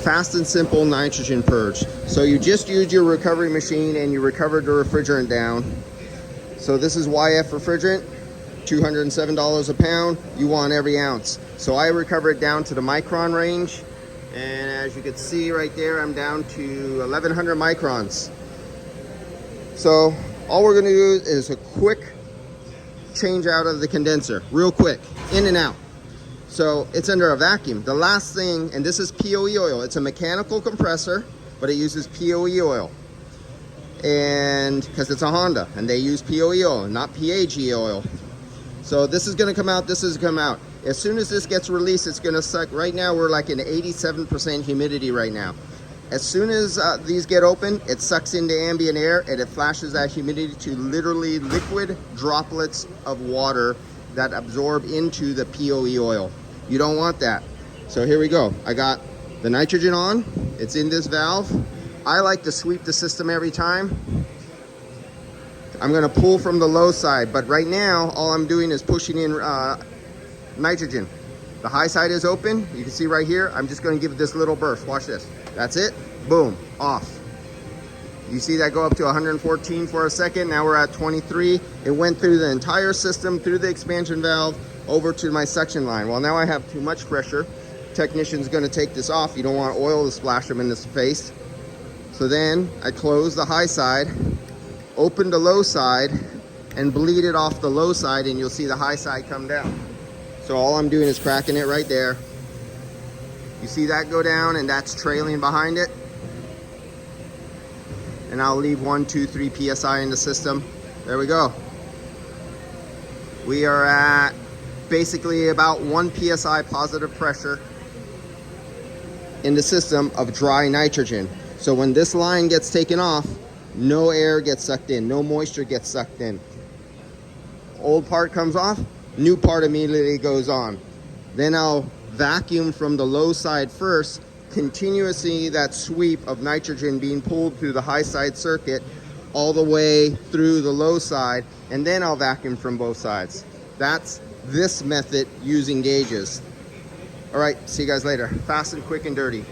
fast and simple nitrogen purge. So you just use your recovery machine and you recovered the refrigerant down. So this is YF refrigerant, $207 a pound. You want every ounce. So I recover it down to the micron range. And as you can see right there, I'm down to 1100 microns. So all we're gonna do is a quick change out of the condenser, real quick, in and out. So it's under a vacuum. The last thing, and this is POE oil. It's a mechanical compressor, but it uses POE oil. And because it's a Honda and they use POE oil, not PAG oil. So this is gonna come out, this is gonna come out. As soon as this gets released, it's gonna suck. Right now, we're like in 87% humidity right now. As soon as these get open, it sucks into ambient air and it flashes that humidity to literally liquid droplets of water that absorb into the POE oil. You don't want that. So here we go. I got the nitrogen on. It's in this valve. I like to sweep the system every time. I'm gonna pull from the low side, but right now, all I'm doing is pushing in nitrogen. The high side is open. You can see right here, I'm just gonna give it this little burst. Watch this. That's it. Boom, off. You see that go up to 114 for a second. Now we're at 23. It went through the entire system, through the expansion valve, over to my suction line. Well, now I have too much pressure. Technician's gonna take this off. You don't want oil to splash them in the face. So then I close the high side, open the low side, and bleed it off the low side, and you'll see the high side come down. So all I'm doing is cracking it right there. You see that go down, and that's trailing behind it. And I'll leave 1, 2, 3 PSI in the system. There we go. We are at basically about 1 PSI positive pressure in the system of dry nitrogen. So when this line gets taken off, no air gets sucked in, no moisture gets sucked in. Old part comes off, new part immediately goes on. Then I'll vacuum from the low side first, continuously that sweep of nitrogen being pulled through the high side circuit all the way through the low side, and then I'll vacuum from both sides. That's this method using gauges. All right, see you guys later. Fast and quick and dirty.